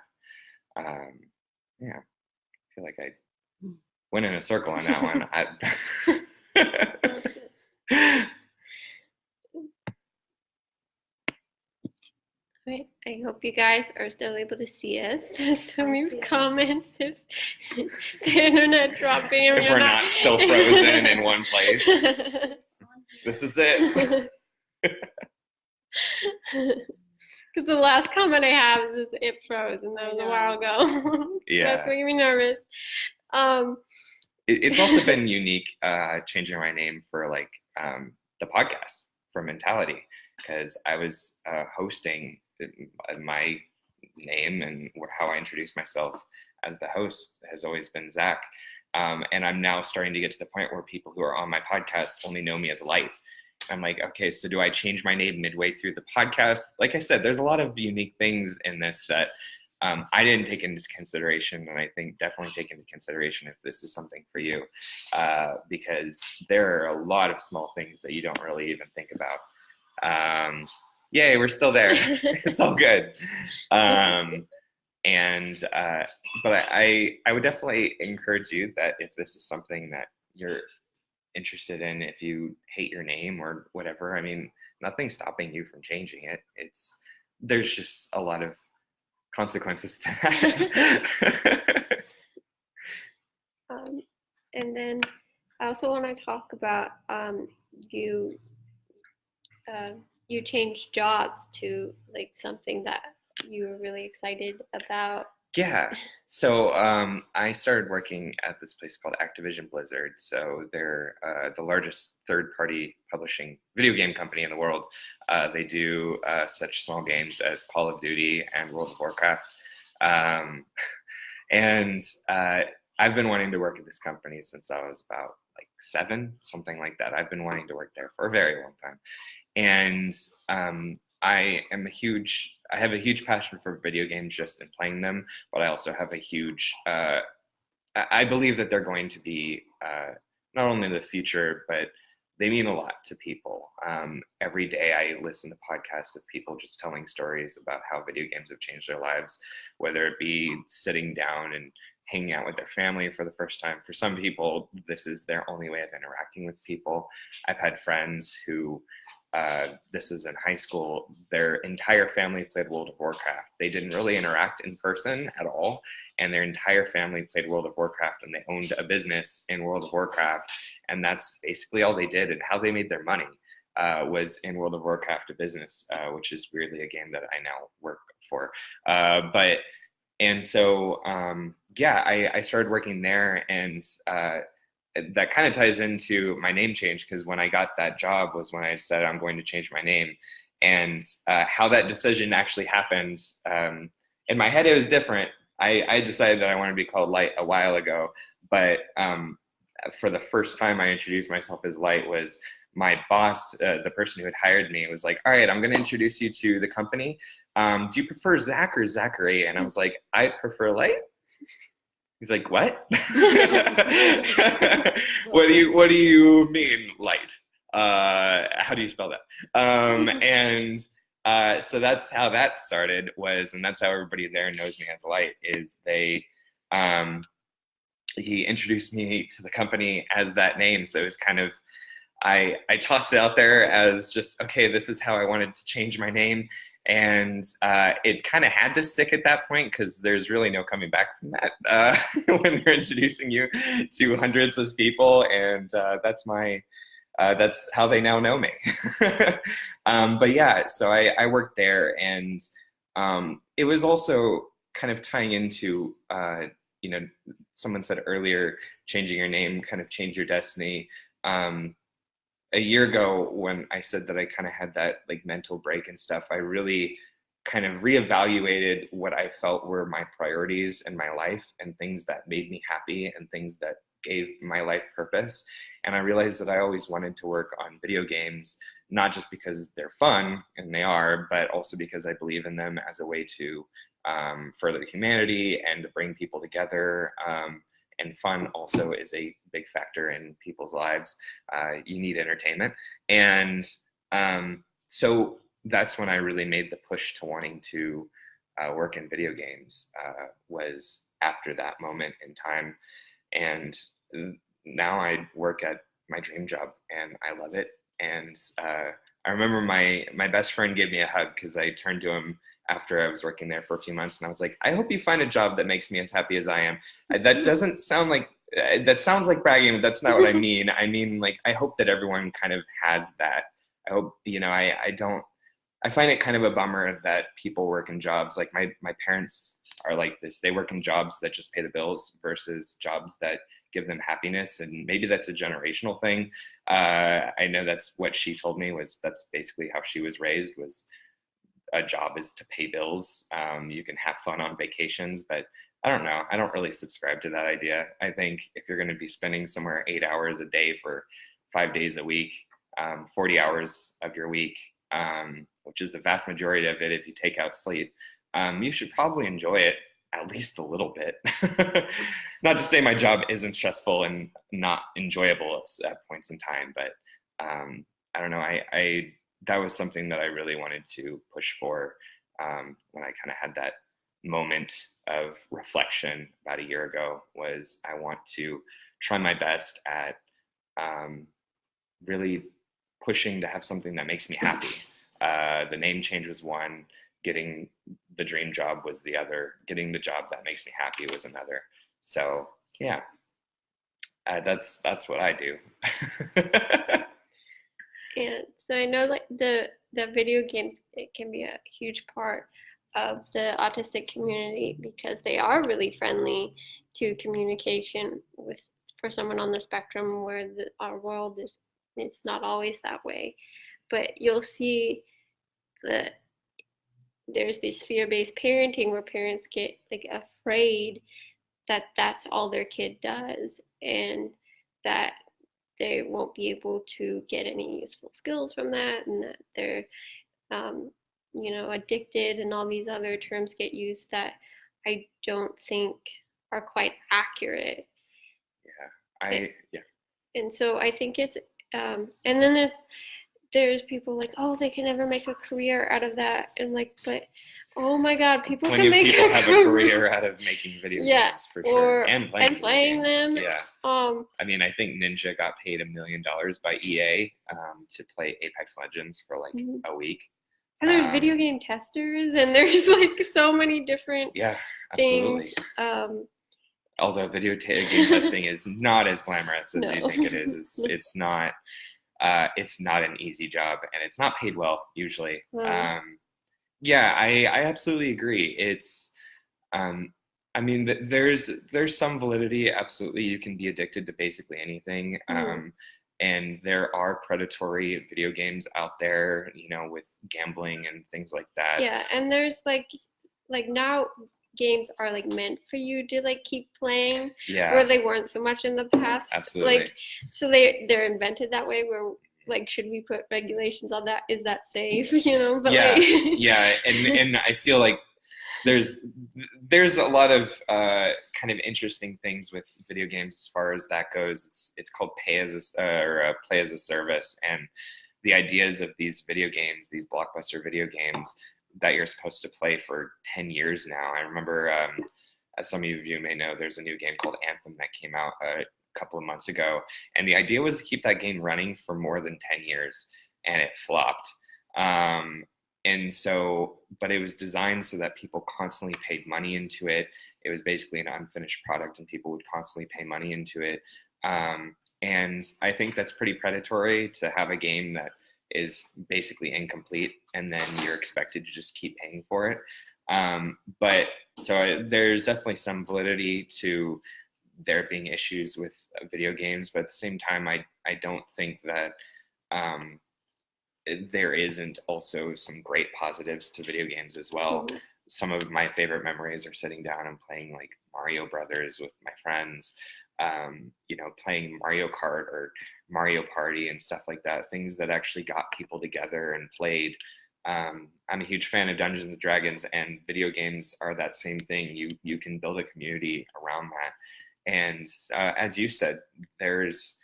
Yeah, I feel like I went in a circle on that one. Right. I hope you guys are still able to see us. So leave comments if the internet dropping. If we're not still frozen in one place. This is it. Because the last comment I have is it froze, and that was a while ago. Yeah. That's making me nervous. It's also been unique changing my name for the podcast, for Mentality, because I was hosting my name, and how I introduce myself as the host has always been Zach. And I'm now starting to get to the point where people who are on my podcast only know me as Light. I'm like, okay, so do I change my name midway through the podcast? Like I said, there's a lot of unique things in this that I didn't take into consideration, and I think definitely take into consideration if this is something for you, because there are a lot of small things that you don't really even think about. Yay, we're still there. It's all good. But I would definitely encourage you that if this is something that you're interested in, if you hate your name or whatever, I mean, nothing's stopping you from changing it. There's just a lot of consequences to that. And then I also want to talk about you changed jobs to something that you were really excited about. Yeah. So I started working at this place called Activision Blizzard. So they're the largest third-party publishing video game company in the world. They do such small games as Call of Duty and World of Warcraft. And I've been wanting to work at this company since I was about 7, something like that. I've been wanting to work there for a very long time. And I have a huge passion for video games just in playing them, but I also have a huge, I believe that they're going to be not only the future, but they mean a lot to people. Every day I listen to podcasts of people just telling stories about how video games have changed their lives, whether it be sitting down and hanging out with their family for the first time. For some people, this is their only way of interacting with people. I've had friends who, this was in high school, their entire family played World of Warcraft. They didn't really interact in person at all, and their entire family played World of Warcraft, and they owned a business in World of Warcraft, and that's basically all they did. And how they made their money was in World of Warcraft, a business, which is weirdly a game that I now work for. I started working there, and that kind of ties into my name change, because when I got that job was when I said I'm going to change my name. And how that decision actually happened, in my head it was different. I decided that I wanted to be called Light a while ago, but for the first time I introduced myself as Light was my boss, the person who had hired me, was like, all right, I'm going to introduce you to the company. Do you prefer Zach or Zachary? And I was like, I prefer Light. He's like, what? What do you mean, Light? How do you spell that? So that's how that started, and that's how everybody there knows me as Light, is they he introduced me to the company as that name. So it was kind of, I tossed it out there as just, okay, this is how I wanted to change my name. And it kind of had to stick at that point because there's really no coming back from that when they're introducing you to hundreds of people. And that's how they now know me. But yeah, so I worked there, and it was also kind of tying into, someone said earlier, changing your name kind of change your destiny. A year ago, when I said that I kind of had that like mental break and stuff, I really kind of reevaluated what I felt were my priorities in my life and things that made me happy and things that gave my life purpose. And I realized that I always wanted to work on video games, not just because they're fun, and they are, but also because I believe in them as a way to further humanity and to bring people together. And fun also is a big factor in people's lives. You need entertainment. And so that's when I really made the push to wanting to work in video games, was after that moment in time. And now I work at my dream job and I love it. And I remember my best friend gave me a hug because I turned to him after I was working there for a few months, and I was like, I hope you find a job that makes me as happy as I am. That doesn't sound like, that sounds like bragging, but that's not what I mean. I mean, like, I hope that everyone kind of has that. I hope, I find it kind of a bummer that people work in jobs, like my parents are like this. They work in jobs that just pay the bills versus jobs that give them happiness. And maybe that's a generational thing. I know that's what she told me, was that's basically how she was raised, was a job is to pay bills. You can have fun on vacations, but I don't know. I don't really subscribe to that idea. I think if you're going to be spending somewhere 8 hours a day for 5 days a week, 40 hours of your week, which is the vast majority of it if you take out sleep, you should probably enjoy it at least a little bit. Not to say my job isn't stressful and not enjoyable at points in time, but I don't know. I that was something that I really wanted to push for when I kind of had that moment of reflection about a year ago, was I want to try my best at really pushing to have something that makes me happy. The name change was one, getting the dream job was the other, getting the job that makes me happy was another. So yeah, that's what I do. And so I know like the video games, it can be a huge part of the autistic community because they are really friendly to communication with, for someone on the spectrum, where our world is, it's not always that way. But you'll see that there's this fear-based parenting where parents get like afraid that that's all their kid does, and that they won't be able to get any useful skills from that, and that they're addicted, and all these other terms get used that I don't think are quite accurate. Yeah. And so I think it's and then there's people like, oh, they can never make a career out of that, and like, but oh my God, people Plenty can make people have a career out of making video games, for sure, and playing them. Yeah. I mean, I think Ninja got paid $1 million by EA to play Apex Legends for like a week. And there's video game testers, and there's like so many different absolutely. things. Although video game testing is not as glamorous as you think it is. It's not an easy job, and it's not paid well usually. I absolutely agree. It's I mean, there's some validity. Absolutely, you can be addicted to basically anything. And there are predatory video games out there, with gambling and things like that. Yeah, and there's like now games are like meant for you to like keep playing, where they weren't so much in the past. Absolutely. Like, so they're invented that way, where like, should we put regulations on that? Is that safe? But and I feel like there's a lot of kind of interesting things with video games as far as that goes. It's called play as a service, and the ideas of these video games, these blockbuster video games that you're supposed to play for 10 years now. I remember as some of you may know, there's a new game called Anthem that came out a couple of months ago, and the idea was to keep that game running for more than 10 years, and it flopped. And so, but it was designed so that people constantly paid money into it. It was basically an unfinished product, and people would constantly pay money into it. And I think that's pretty predatory to have a game that is basically incomplete, and then you're expected to just keep paying for it. But so there's definitely some validity to there being issues with video games, but at the same time, I don't think that there isn't also some great positives to video games as well. Mm-hmm. Some of my favorite memories are sitting down and playing like Mario Brothers with my friends, playing Mario Kart or Mario Party and stuff like that, things that actually got people together and played. I'm a huge fan of Dungeons and Dragons, and video games are that same thing. You can build a community around that. And as you said, there's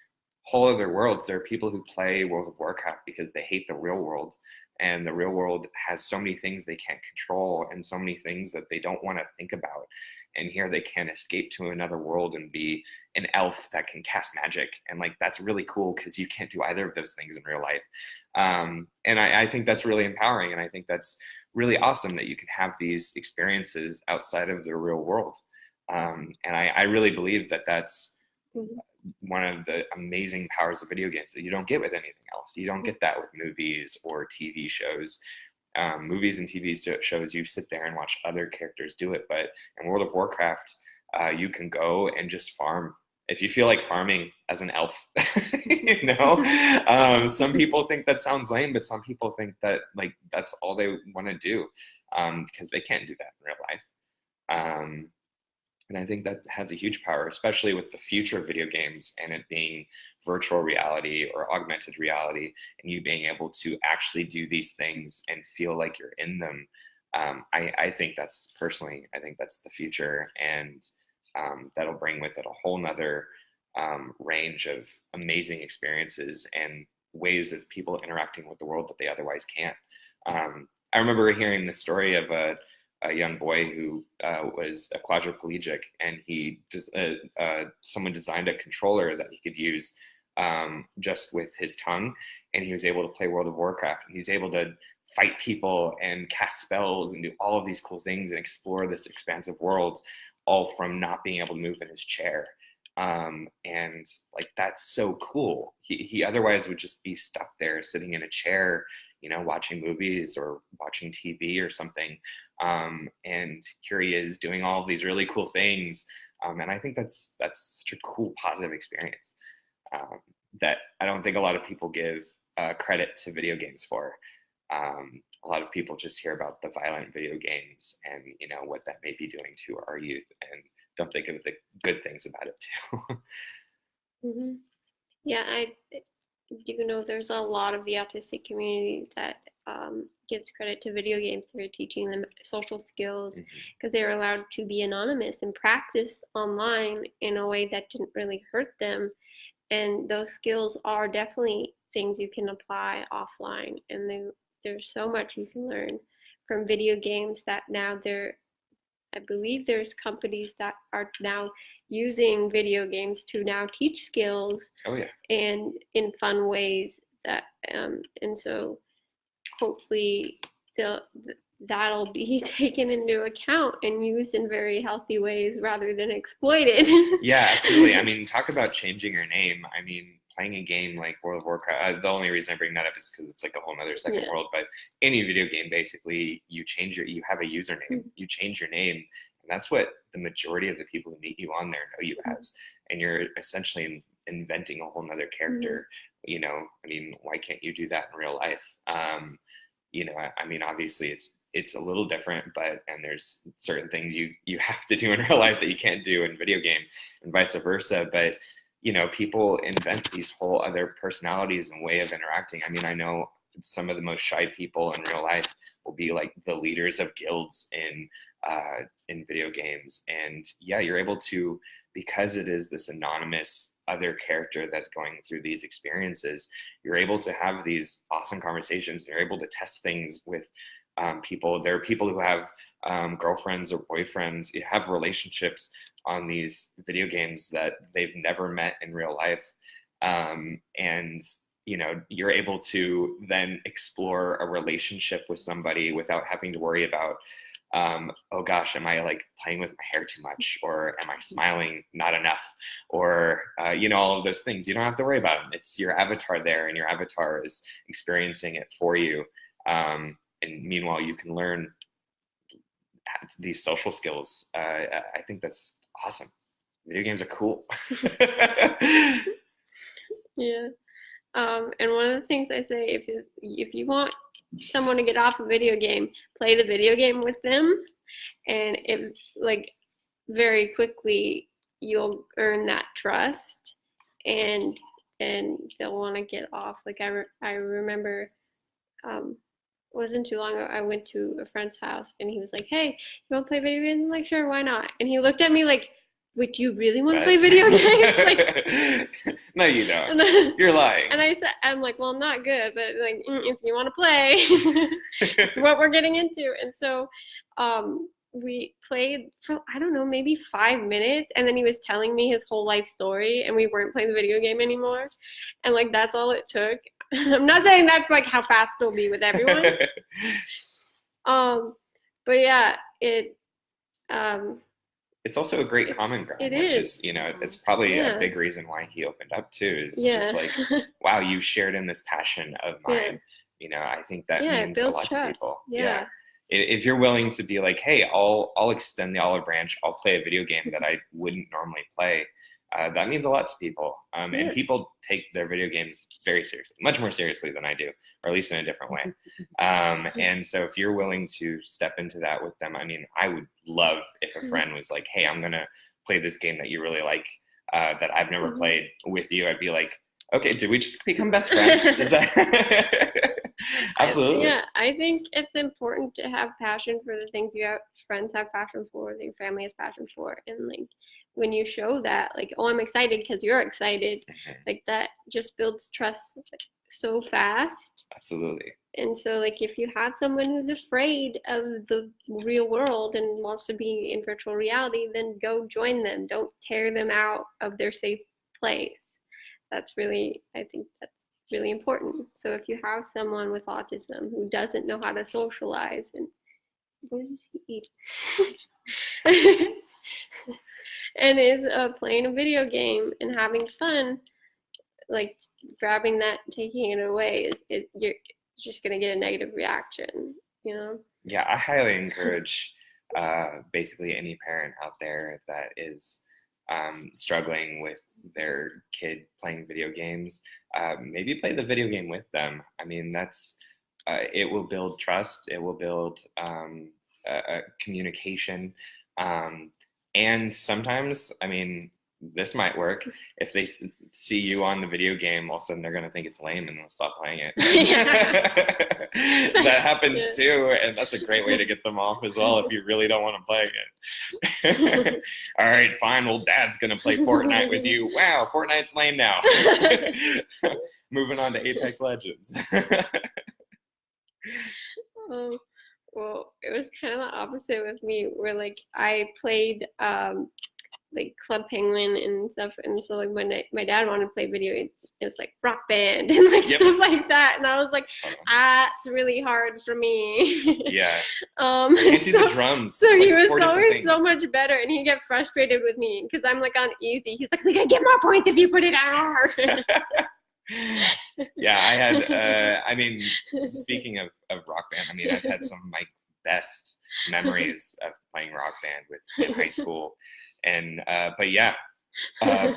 whole other worlds. There are people who play World of Warcraft because they hate the real world, and the real world has so many things they can't control and so many things that they don't want to think about. And here they can escape to another world and be an elf that can cast magic. And like, that's really cool because you can't do either of those things in real life. And I think that's really empowering. And I think that's really awesome that you can have these experiences outside of the real world. And I really believe that that's one of the amazing powers of video games that you don't get with anything else. You don't get that with movies or TV shows. Movies and TV shows, you sit there and watch other characters do it. But in World of Warcraft, you can go and just farm. If you feel like farming as an elf, some people think that sounds lame, but some people think that like that's all they want to do because they can't do that in real life. And I think that has a huge power, especially with the future of video games and it being virtual reality or augmented reality, and you being able to actually do these things and feel like you're in them. I think that's the future, and that'll bring with it a whole nother range of amazing experiences and ways of people interacting with the world that they otherwise can't. I remember hearing the story of a young boy who was a quadriplegic, and someone designed a controller that he could use just with his tongue, and he was able to play World of Warcraft, and he was able to fight people and cast spells and do all of these cool things and explore this expansive world, all from not being able to move in his chair. And like, that's so cool. He otherwise would just be stuck there sitting in a chair, watching movies or watching TV or something. And here he is doing all of these really cool things. And I think that's such a cool, positive experience that I don't think a lot of people give credit to video games for. A lot of people just hear about the violent video games and, what that may be doing to our youth, and don't think of the good things about it too. Mm-hmm. Yeah, I do know there's a lot of the autistic community that gives credit to video games for teaching them social skills, because they were allowed to be anonymous and practice online in a way that didn't really hurt them. And those skills are definitely things you can apply offline, and there's so much you can learn from video games that now I believe there's companies that are now using video games to now teach skills. Oh yeah. And in fun ways that and so hopefully that'll be taken into account and used in very healthy ways rather than exploited. Yeah, absolutely. I mean, talk about changing your name. I mean, playing a game like World of Warcraft, the only reason I bring that up is because it's like a whole other second world, but any video game, basically, you have a username, you change your name, and that's what the majority of the people who meet you on there know you as, and you're essentially inventing a whole nother character. I mean, why can't you do that in real life? I mean, obviously it's a little different, and there's certain things you have to do in real life that you can't do in video game, and vice versa, but people invent these whole other personalities and way of interacting. I mean, I know some of the most shy people in real life will be like the leaders of guilds in video games. And yeah, you're able to, because it is this anonymous other character that's going through these experiences, you're able to have these awesome conversations. You're able to test things with people. There are people who have girlfriends or boyfriends, you have relationships on these video games that they've never met in real life. And you're able to then explore a relationship with somebody without having to worry about, oh gosh, am I like playing with my hair too much, or am I smiling not enough, or all of those things. You don't have to worry about them. It's your avatar there, and your avatar is experiencing it for you. And meanwhile, you can learn these social skills. I think that's awesome. Video games are cool. Yeah. And one of the things I say, if you want someone to get off a video game, play the video game with them, and if very quickly you'll earn that trust, and they'll want to get off. I remember, wasn't too long ago, I went to a friend's house and he was like, "Hey, you want to play video games?" I'm like, "Sure, why not?" And he looked at me like, "Wait, do you really want to play video games?" No, you don't. You're lying. And I'm like, "Well, I'm not good, but if you want to play, it's what we're getting into." And so, we played for, I don't know, maybe 5 minutes, and then he was telling me his whole life story, and we weren't playing the video game anymore. And that's all it took. I'm not saying that's how fast it'll be with everyone. But yeah, it's also a great common ground, which is, it's probably a big reason why he opened up too, is just wow, you shared in this passion of mine. I think that means a lot to people. Yeah. If you're willing to be like, hey, I'll extend the olive branch, I'll play a video game that I wouldn't normally play. That means a lot to people. And people take their video games very seriously, much more seriously than I do, or at least in a different way. And so if you're willing to step into that with them, I would love if a friend was like, hey, I'm going to play this game that you really like, that I've never played with you. I'd be like, okay, did we just become best friends? Is that... Absolutely. I think it's important to have passion for the things friends have passion for, that your family has passion for. And when you show that, oh, I'm excited because you're excited, that just builds trust so fast. Absolutely. And so if you have someone who's afraid of the real world and wants to be in virtual reality, then go join them. Don't tear them out of their safe place. I think that's really important. So if you have someone with autism who doesn't know how to socialize, and what does he eat? And is playing a video game and having fun, grabbing that, taking it away, you're just going to get a negative reaction, Yeah, I highly encourage basically any parent out there that is struggling with their kid playing video games, maybe play the video game with them. That's it will build trust, it will build communication, and sometimes this might work. If they see you on the video game, all of a sudden they're going to think it's lame and they'll stop playing it. That happens too, and that's a great way to get them off as well if you really don't want to play it. All right, fine, well, Dad's going to play Fortnite with you. Wow, Fortnite's lame now. Moving on to Apex Legends. Well, it was kind of the opposite with me, where I played Club Penguin and stuff, and so my dad wanted to play video games. It was Rock Band and stuff like that, and I was like, it's really hard for me. Yeah. Can't do the drums. So he was always so much better, and he'd get frustrated with me because I'm on easy. He's like, we gotta get more points if you put it on hard. Yeah, I had speaking of Rock Band, I've had some of my best memories of playing Rock Band in high school. And but yeah,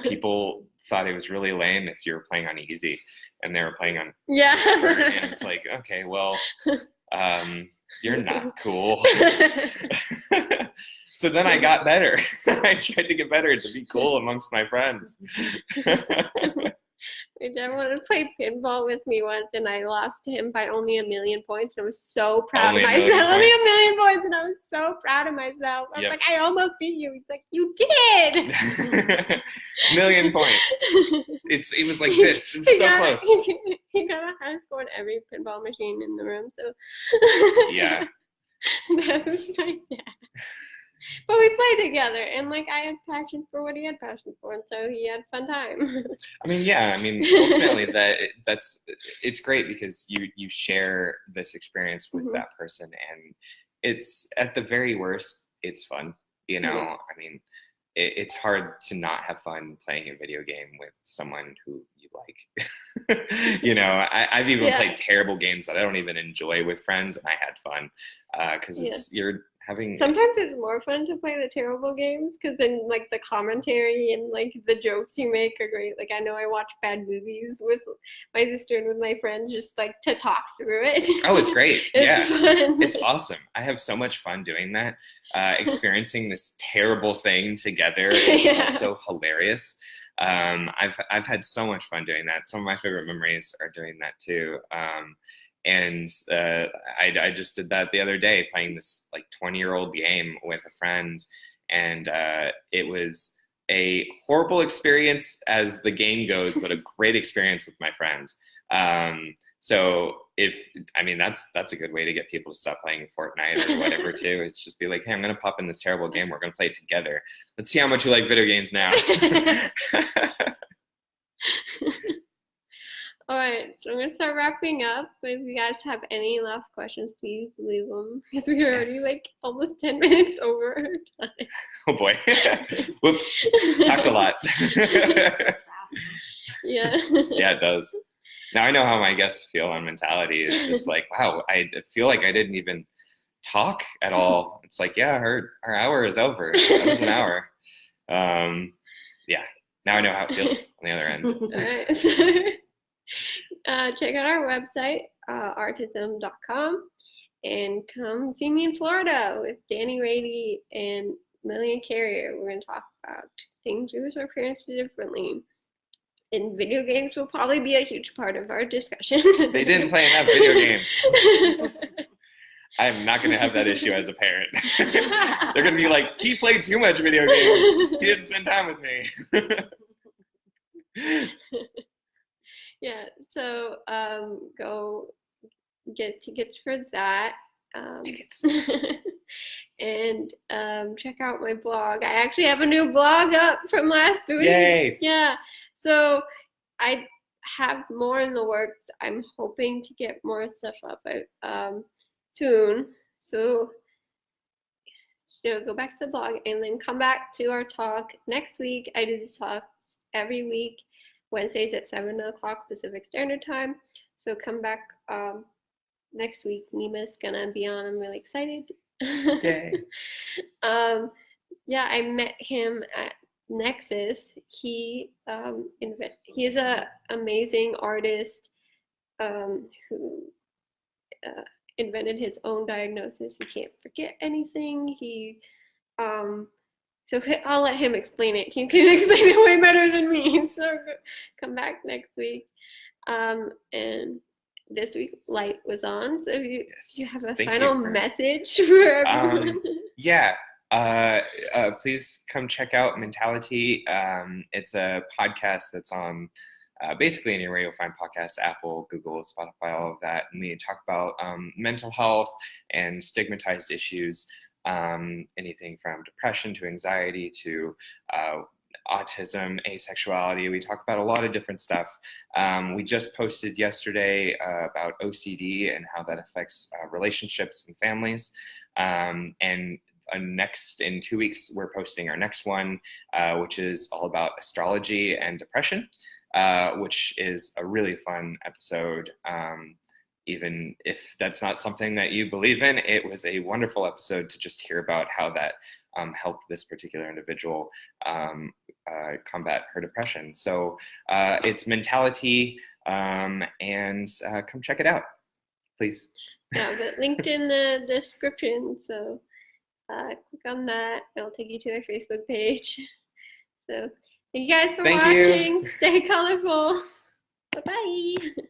people thought it was really lame if you were playing on easy and they were playing on expert, and it's like, okay, well, you're not cool. So then I got better. I tried to get better to be cool amongst my friends. My dad wanted to play pinball with me once, and I lost to him by only 1 million points. And I was so proud of myself. Only 1 million points, and I was so proud of myself. I was like, I almost beat you. He's like, you did. 1 million points. It was like this. It was so close. he got a high score on every pinball machine in the room. So Yeah. that was my dad. But we played together, and like I had passion for what he had passion for, and so he had fun time. I mean, yeah. I mean, ultimately, it's great because you share this experience with that person, and it's at the very worst, it's fun. You know, I mean, it's hard to not have fun playing a video game with someone who you like. You know, I've even played terrible games that I don't even enjoy with friends, and I had fun because you're having. Sometimes it's more fun to play the terrible games because then like the commentary and like the jokes you make are great. Like I know I watch bad movies with my sister and with my friends just like to talk through it. Oh, it's great. It's fun. It's awesome. I have so much fun doing that. Experiencing this terrible thing together is also hilarious. I've had so much fun doing that. Some of my favorite memories are doing that too. And I just did that the other day, playing this like 20-year-old game with a friend, and it was a horrible experience as the game goes, but a great experience with my friend. So that's a good way to get people to stop playing Fortnite or whatever too. It's just be like, hey, I'm gonna pop in this terrible game. We're gonna play it together. Let's see how much you like video games now. All right, so I'm going to start wrapping up. But if you guys have any last questions, please leave them because we're already like almost 10 minutes over our time. Oh boy. Whoops. Talked a lot. Yeah. Yeah, it does. Now I know how my guests feel on mentality. It's just like, wow, I feel like I didn't even talk at all. It's like, yeah, our hour is over. That was an hour. Yeah. Now I know how it feels on the other end. All right. So, check out our website, artism.com, and come see me in Florida with Danny Rady and Lillian Carrier. We're going to talk about things we wish our parents did differently. And video games will probably be a huge part of our discussion. They didn't play enough video games. I'm not going to have that issue as a parent. They're going to be like, he played too much video games. He didn't spend time with me. Yeah, so go get tickets for that. Tickets. And check out my blog. I actually have a new blog up from last week. Yay! Yeah, so I have more in the works. I'm hoping to get more stuff up soon. So go back to the blog and then come back to our talk next week. I do these talks every week. Wednesdays at 7 o'clock Pacific Standard Time. So come back next week. Nima's gonna be on. I'm really excited. Yay. Yeah, I met him at Nexus. He is a amazing artist who invented his own diagnosis. He can't forget anything. So I'll let him explain it. He can explain it way better than me. So come back next week. And this week, Light was on. So if you have a final message for everyone. Yeah. Please come check out Mentality. It's a podcast that's on basically anywhere you'll find podcasts, Apple, Google, Spotify, all of that. And we talk about mental health and stigmatized issues. Anything from depression to anxiety to autism, asexuality. We talk about a lot of different stuff. We just posted yesterday about OCD and how that affects relationships and families. And next, in 2 weeks, we're posting our next one, which is all about astrology and depression, which is a really fun episode. Even if that's not something that you believe in, it was a wonderful episode to just hear about how that helped this particular individual combat her depression. So it's Mentality, and come check it out, please. Yeah, but linked in the description. So click on that. It'll take you to their Facebook page. So thank you guys for watching. Stay colorful. Bye-bye.